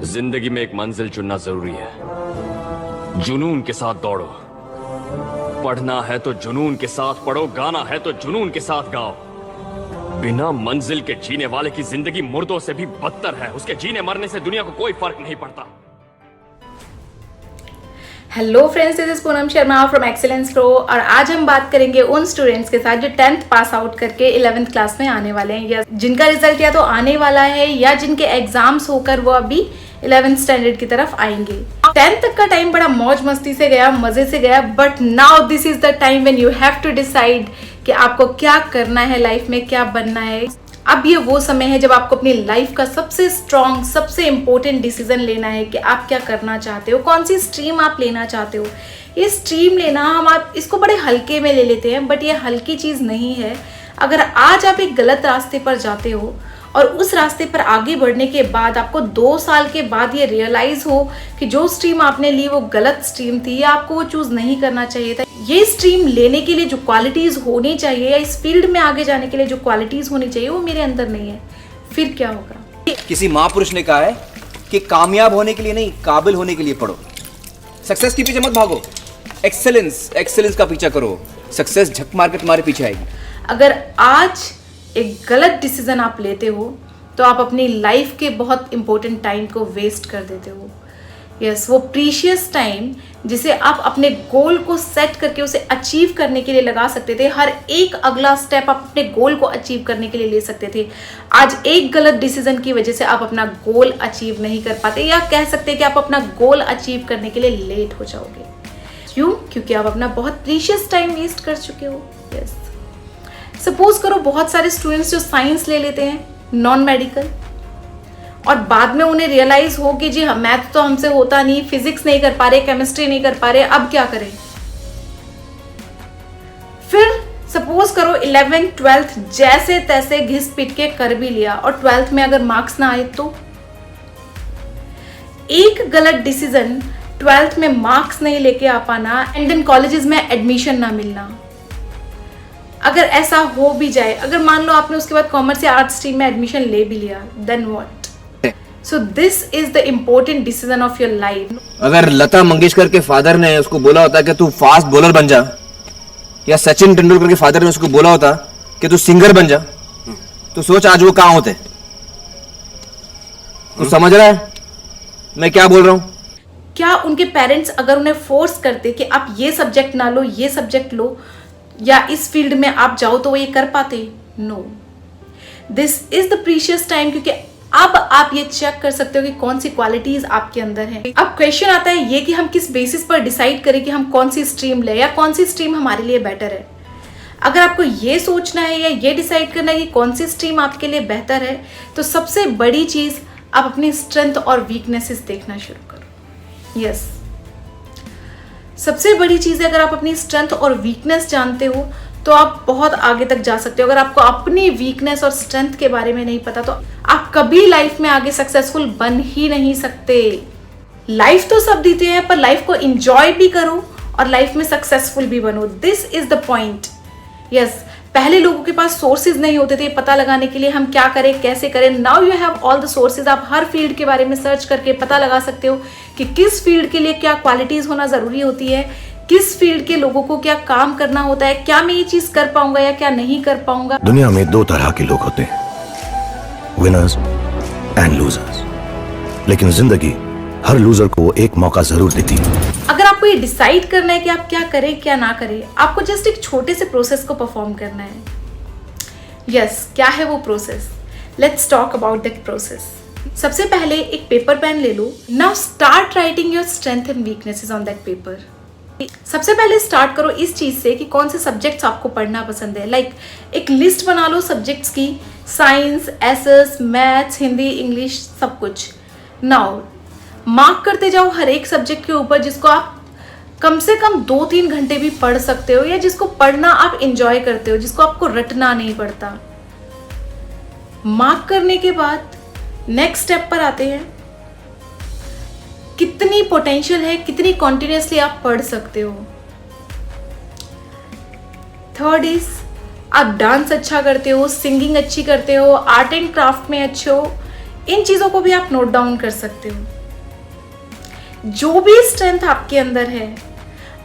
जिंदगी में एक मंजिल चुनना जरूरी है। जुनून के साथ दौड़ो। पढ़ना है तो जुनून के साथ पढ़ो, गाना है तो जुनून के साथ गाओ। बिना मंजिल के जीने वाले की जिंदगी मुर्दों से भी बदतर है। उसके जीने मरने से दुनिया को कोई फर्क नहीं पड़ता। Hello friends, this is Poonam Sharma from excellence pro और आज हम बात करेंगे उन स्टूडेंट्स के साथ जो 10th पास आउट करके 11th क्लास में आने वाले हैं, या जिनका रिजल्ट या तो आने वाला है या जिनके एग्जाम्स होकर वो अभी 11th स्टैंडर्ड की तरफ आएंगे। 10th तक का टाइम बड़ा मौज मस्ती से गया, मजे से गया, but now this is the time when you have to decide कि आपको क्या करना है लाइफ में, क्या बनना है। अब ये वो समय है जब आपको अपनी लाइफ का सबसे स्ट्रॉन्ग, सबसे इम्पोर्टेंट डिसीजन लेना है कि आप क्या करना चाहते हो, कौन सी स्ट्रीम आप लेना चाहते हो। ये स्ट्रीम लेना हम आप इसको बड़े हल्के में ले लेते हैं, बट ये हल्की चीज़ नहीं है। अगर आज आप एक गलत रास्ते पर जाते हो और उस रास्ते पर आगे बढ़ने के बाद आपको 2 साल के बाद ये रियलाइज हो कि जो स्ट्रीम आपने ली वो गलत स्ट्रीम थी या आपको वो चूज नहीं करना चाहिए था, ये स्ट्रीम लेने के लिए जो क्वालिटीज होनी चाहिए या इस फील्ड में आगे जाने के लिए जो क्वालिटीज होनी चाहिए वो मेरे अंदर नहीं है, फिर क्या होगा। किसी महापुरुष ने कहा है कि कामयाब होने के लिए नहीं, काबिल होने के लिए पढ़ो। सक्सेस के पीछे मत भागो, एक्सेलेंस का पीछा करो। सक्सेस झक मार के तुम्हारे पीछे आएगी। अगर आज एक गलत डिसीजन आप लेते हो तो आप अपनी लाइफ के बहुत इंपॉर्टेंट टाइम को वेस्ट कर देते हो। यस, वो प्रीशियस टाइम जिसे आप अपने गोल को सेट करके उसे अचीव करने के लिए लगा सकते थे। हर एक अगला स्टेप आप अपने गोल को अचीव करने के लिए ले सकते थे। आज एक गलत डिसीजन की वजह से आप अपना गोल अचीव नहीं कर पाते, या कह सकते हैं कि आप अपना गोल अचीव करने के लिए लेट हो जाओगे। क्यों? क्योंकि आप अपना बहुत प्रीशियस टाइम वेस्ट कर चुके हो। यस, सपोज करो बहुत सारे स्टूडेंट्स जो साइंस ले लेते हैं, नॉन मेडिकल, और बाद में उन्हें रियलाइज हो कि जी मैथ तो हमसे होता नहीं, फिजिक्स नहीं कर पा रहे, केमिस्ट्री नहीं कर पा रहे, अब क्या करें। फिर सपोज करो 11th 12th जैसे तैसे घिस पिट के कर भी लिया और 12th में अगर मार्क्स ना आए तो एक गलत डिसीजन 12th में मार्क्स नहीं लेके आ पाना एंड देन कॉलेजेस में एडमिशन ना मिलना। अगर ऐसा हो भी जाए, अगर मान लो आपने उसके बाद कॉमर्स या आर्ट्स स्ट्रीम में एडमिशन ले भी लिया, then what? So this is the important decision of your life. अगर लता मंगेशकर के फादर ने उसको बोला होता कि तू फास्ट बॉलर बन जा, या सचिन तेंदुलकर के फादर ने उसको बोला होता कि तू सिंगर बन जा, तो सोच आज वो कहां होते। तू समझ रहा है मैं क्या बोल रहा हूं? क्या उनके पेरेंट्स अगर उन्हें फोर्स करते कि आप ये सब्जेक्ट ना लो, ये सब्जेक्ट लो या इस फील्ड में आप जाओ, तो वो ये कर पाते? No. This is the precious time, क्योंकि अब आप ये चेक कर सकते हो कि कौन सी क्वालिटीज आपके अंदर है। अब क्वेश्चन आता है ये कि हम किस बेसिस पर डिसाइड करें कि हम कौन सी स्ट्रीम लें या कौन सी स्ट्रीम हमारे लिए बेटर है। अगर आपको ये सोचना है या ये डिसाइड करना है कि कौन सी स्ट्रीम आपके लिए बेहतर है, तो सबसे बड़ी चीज आप अपनी स्ट्रेंथ और वीकनेसेस देखना शुरू करो। यस, सबसे बड़ी चीज है अगर आप अपनी स्ट्रेंथ और वीकनेस जानते हो तो आप बहुत आगे तक जा सकते हो। अगर आपको अपनी वीकनेस और स्ट्रेंथ के बारे में नहीं पता तो आप कभी लाइफ में आगे सक्सेसफुल बन ही नहीं सकते। लाइफ तो सब देते हैं, पर लाइफ को एंजॉय भी करो और लाइफ में सक्सेसफुल भी बनो। This is the point. Yes, पहले लोगों के पास सोर्सेज नहीं होते थे पता लगाने के लिए हम क्या करें, कैसे करें। Now you have all the sources. आप हर फील्ड के बारे में सर्च करके पता लगा सकते हो कि किस फील्ड के लिए क्या क्वालिटीज होना जरूरी होती है, किस फील्ड के लोगों को क्या काम करना होता है, क्या मैं ये चीज कर पाऊंगा या क्या नहीं कर पाऊंगा। दुनिया में 2 तरह के लोग होते हैं, विनर्स एंड लूजर्स, लेकिन जिंदगी हर लूजर को एक मौका जरूर देती है। अगर आपको ये डिसाइड करना है कि आप क्या करें क्या ना करें, आपको जस्ट एक छोटे से प्रोसेस को परफॉर्म करना है। यस, क्या है वो process? Let's talk about that process. सबसे पहले एक पेपर पेन ले लो। Now start writing your strength and weaknesses on that paper. सबसे पहले स्टार्ट करो इस चीज से कि कौन से सब्जेक्ट्स आपको पढ़ना पसंद है। लाइक एक लिस्ट बना लो सब्जेक्ट्स की, science, SS, maths, Hindi, English, सब कुछ। नाउ मार्क करते जाओ हर एक सब्जेक्ट के ऊपर जिसको आप कम से कम 2-3 घंटे भी पढ़ सकते हो, या जिसको पढ़ना आप इंजॉय करते हो, जिसको आपको रटना नहीं पड़ता। मार्क करने के बाद नेक्स्ट स्टेप पर आते हैं, कितनी पोटेंशियल है, कितनी कॉन्टिन्यूसली आप पढ़ सकते हो। थर्ड इज आप डांस अच्छा करते हो, सिंगिंग अच्छी करते हो, आर्ट एंड क्राफ्ट में अच्छे हो, इन चीजों को भी आप नोट डाउन कर सकते हो। जो भी स्ट्रेंथ आपके अंदर है,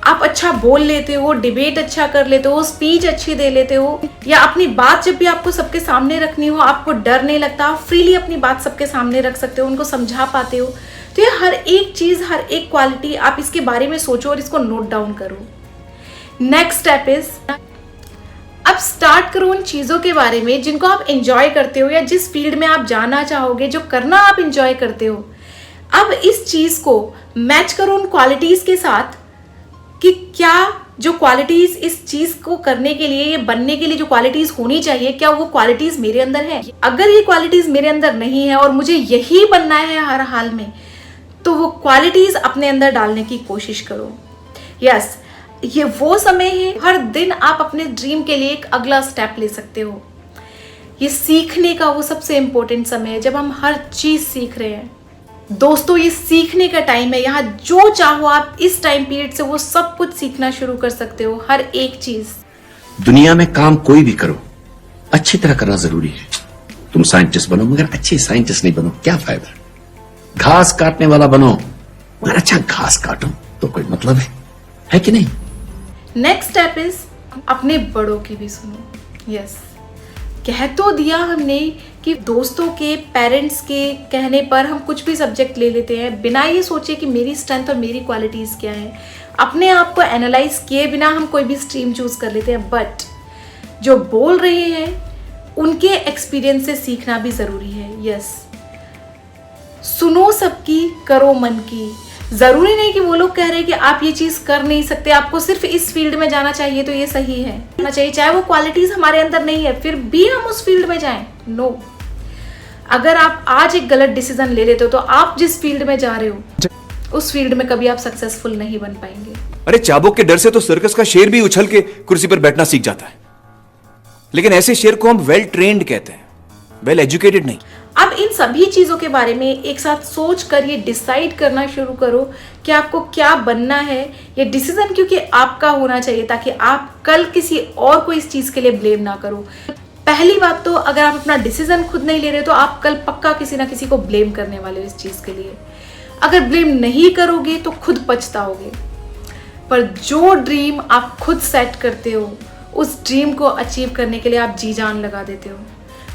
आप अच्छा बोल लेते हो, डिबेट अच्छा कर लेते हो, स्पीच अच्छी दे लेते हो, या अपनी बात जब भी आपको सबके सामने रखनी हो आपको डर नहीं लगता, आप फ्रीली अपनी बात सबके सामने रख सकते हो, उनको समझा पाते हो। तो ये हर एक चीज, हर एक क्वालिटी आप इसके बारे में सोचो और इसको नोट डाउन करो। नेक्स्ट स्टेप इज, अब स्टार्ट करो उन चीजों के बारे में जिनको आप एंजॉय करते हो या जिस फील्ड में आप जाना चाहोगे, जो करना आप एंजॉय करते हो। अब इस चीज को मैच करो उन क्वालिटीज के साथ कि क्या जो क्वालिटीज इस चीज को करने के लिए, ये बनने के लिए जो क्वालिटीज होनी चाहिए, क्या वो क्वालिटीज मेरे अंदर है। अगर ये क्वालिटीज मेरे अंदर नहीं है और मुझे यही बनना है हर हाल में, तो वो क्वालिटीज अपने अंदर डालने की कोशिश करो। यस, ये वो समय है, हर दिन आप अपने ड्रीम के लिए एक अगला स्टेप ले सकते हो। ये सीखने का वो सबसे इंपॉर्टेंट समय है जब हम हर चीज सीख रहे हैं। दोस्तों, ये सीखने का टाइम है। यहाँ जो चाहो आप इस टाइम पीरियड से वो सब कुछ सीखना शुरू कर सकते हो, हर एक चीज। दुनिया में काम कोई भी करो, अच्छी तरह करना जरूरी है। तुम साइंटिस्ट बनो मगर अच्छे साइंटिस्ट नहीं बनो, क्या फायदा। घास काटने वाला बनो मगर अच्छा घास काटो तो कोई मतलब है कि नहीं। नेक्स्ट स्टेप इज, अपने बड़ों की भी सुनो। यस, कह तो दिया हमने कि दोस्तों के, पेरेंट्स के कहने पर हम कुछ भी सब्जेक्ट ले लेते हैं बिना ये सोचे कि मेरी स्ट्रेंथ और मेरी क्वालिटीज क्या है। अपने आप को एनालाइज किए बिना हम कोई भी स्ट्रीम चूज कर लेते हैं। बट जो बोल रहे हैं उनके एक्सपीरियंस से सीखना भी जरूरी है। यस, सुनो सबकी, करो मन की। जरूरी नहीं कि वो लोग कह रहे हैं कि आप ये चीज कर नहीं सकते, आपको सिर्फ इस फील्ड में जाना चाहिए तो ये सही है ना चाहिए, चाहे वो क्वालिटीज हमारे अंदर नहीं है फिर भी हम उस फील्ड में जाएं। नो, अगर आप आज एक गलत डिसीजन ले लेते हो तो आप जिस फील्ड में जा रहे हो उस फील्ड में कभी आप सक्सेसफुल नहीं बन पाएंगे। अरे चाबुक के डर से तो सर्कस का शेर भी उछल के कुर्सी पर बैठना सीख जाता है, लेकिन ऐसे शेर को हम वेल ट्रेन्ड कहते हैं, वेल एजुकेटेड नहीं। अब इन सभी चीजों के बारे में एक साथ सोच कर ये डिसाइड करना शुरू करो कि आपको क्या बनना है। ये डिसीजन क्योंकि आपका होना चाहिए ताकि आप कल किसी और को इस चीज के लिए ब्लेम ना करो। पहली बात तो, अगर आप अपना डिसीजन खुद नहीं ले रहे तो आप कल पक्का किसी ना किसी को ब्लेम करने वाले हो इस चीज के लिए। अगर ब्लेम नहीं करोगे तो खुद पछताओगे। पर जो ड्रीम आप खुद सेट करते हो उस ड्रीम को अचीव करने के लिए आप जी जान लगा देते हो।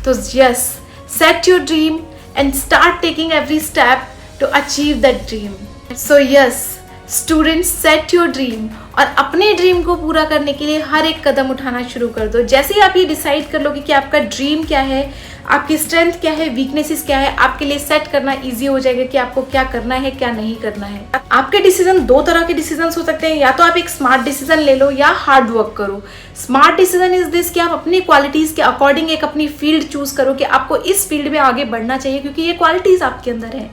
तो yes, set your dream and start taking every step to achieve that dream. So yes, students, set your dream और अपने ड्रीम को पूरा करने के लिए हर एक कदम उठाना शुरू कर दो। जैसे ही आप ये डिसाइड कर लोगे कि आपका ड्रीम क्या है, आपकी स्ट्रेंथ क्या है, वीकनेसेस क्या है, आपके लिए सेट करना इजी हो जाएगा कि आपको क्या करना है, क्या नहीं करना है। आपके डिसीजन दो तरह के डिसीजन हो सकते हैं, या तो आप एक स्मार्ट डिसीजन ले लो या हार्ड वर्क करो। स्मार्ट डिसीजन इज दिस कि आप अपनी क्वालिटीज के अकॉर्डिंग एक अपनी फील्ड चूज करो कि आपको इस फील्ड में आगे बढ़ना चाहिए क्योंकि ये क्वालिटीज आपके अंदर है।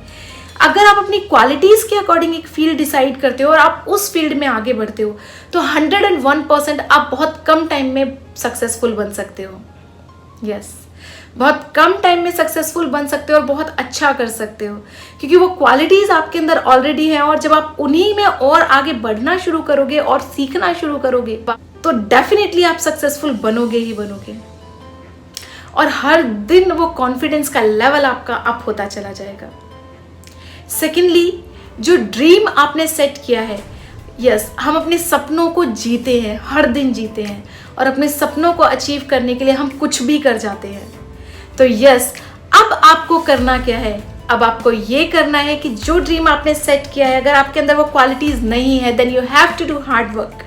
अगर आप अपनी क्वालिटीज के अकॉर्डिंग एक फील्ड डिसाइड करते हो और आप उस फील्ड में आगे बढ़ते हो तो 101% आप बहुत कम टाइम में सक्सेसफुल बन सकते हो। यस, बहुत कम टाइम में सक्सेसफुल बन सकते हो और बहुत अच्छा कर सकते हो क्योंकि वो क्वालिटीज आपके अंदर ऑलरेडी हैं। और जब आप उन्हीं में और आगे बढ़ना शुरू करोगे और सीखना शुरू करोगे तो डेफिनेटली आप सक्सेसफुल बनोगे ही बनोगे। और हर दिन वो कॉन्फिडेंस का लेवल आपका अप होता चला जाएगा। सेकेंडली, जो ड्रीम आपने सेट किया है, यस, हम अपने सपनों को जीते हैं, हर दिन जीते हैं और अपने सपनों को अचीव करने के लिए हम कुछ भी कर जाते हैं। तो यस, अब आपको करना क्या है? अब आपको ये करना है कि जो ड्रीम आपने सेट किया है, अगर आपके अंदर वो क्वालिटीज नहीं है then you have to do hard work.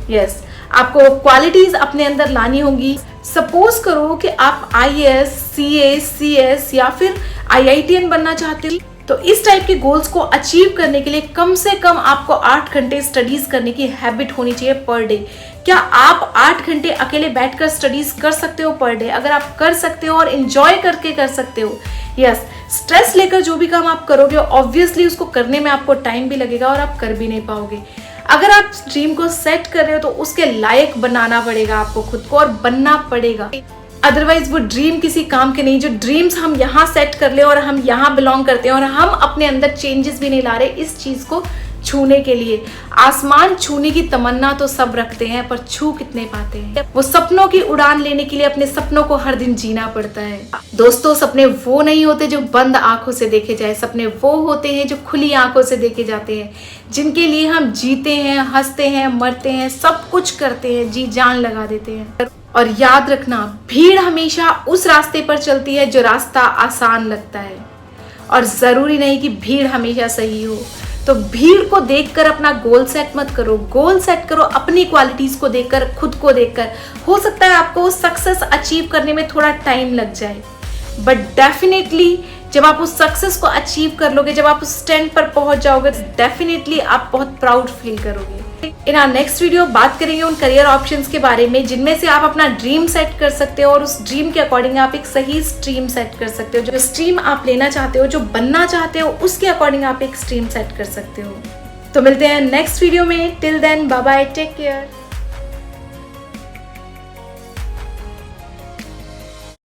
Yes, आपको क्वालिटीज अपने अंदर लानी होंगी। सपोज करो कि आप IAS, CA, CS या फिर IITN बनना चाहते हो तो इस टाइप के गोल्स को अचीव करने के लिए कम से कम आपको 8 घंटे स्टडीज करने की हैबिट होनी चाहिए पर डे। क्या आप 8 घंटे अकेले बैठकर स्टडीज कर सकते हो पर डे? अगर आप कर सकते हो और एंजॉय करके कर सकते हो, यस, स्ट्रेस लेकर जो भी काम आप करोगे ऑब्वियसली उसको करने में आपको टाइम भी लगेगा और आप कर भी नहीं पाओगे। अगर आप ड्रीम को सेट कर रहे हो तो उसके लायक बनाना पड़ेगा आपको खुद को और बनना पड़ेगा, अदरवाइज वो ड्रीम किसी काम के नहीं। जो ड्रीम्स हम यहाँ सेट कर ले और हम यहाँ बिलोंग करते हैं और हम अपने अंदर चेंजेस भी नहीं ला रहे, इस चीज को छूने के लिए। आसमान छूने की तमन्ना तो सब रखते हैं, पर छू कितने पाते हैं। वो सपनों की उड़ान लेने के लिए अपने सपनों को हर दिन जीना पड़ता है। दोस्तों, सपने वो नहीं होते जो बंद आंखों से देखे जाए, सपने वो होते हैं जो खुली आंखों से देखे जाते हैं, जिनके लिए हम जीते हैं, हंसते हैं, मरते हैं, सब कुछ करते हैं, जी जान लगा देते हैं। और याद रखना, भीड़ हमेशा उस रास्ते पर चलती है जो रास्ता आसान लगता है, और जरूरी नहीं कि भीड़ हमेशा सही हो। तो भीड़ को देखकर अपना गोल सेट मत करो, गोल सेट करो अपनी क्वालिटीज को देखकर, खुद को देखकर। हो सकता है आपको सक्सेस अचीव करने में थोड़ा टाइम लग जाए, बट डेफिनेटली जब आप उस सक्सेस को अचीव कर लोगे, जब आप उस स्टैंड पर पहुंच जाओगे, तो डेफिनेटली आप बहुत प्राउड फील करोगे। इन आवर नेक्स्ट वीडियो बात करेंगे उन करियर ऑप्शंस के बारे में जिनमें से आप अपना ड्रीम सेट कर सकते हो, और उस ड्रीम के अकॉर्डिंग आप एक सही स्ट्रीम सेट कर सकते हो। जो स्ट्रीम आप लेना चाहते हो, जो बनना चाहते हो, उसके अकॉर्डिंग आप एक स्ट्रीम सेट कर सकते हो। तो मिलते हैं नेक्स्ट वीडियो में। Till then bye bye, take care.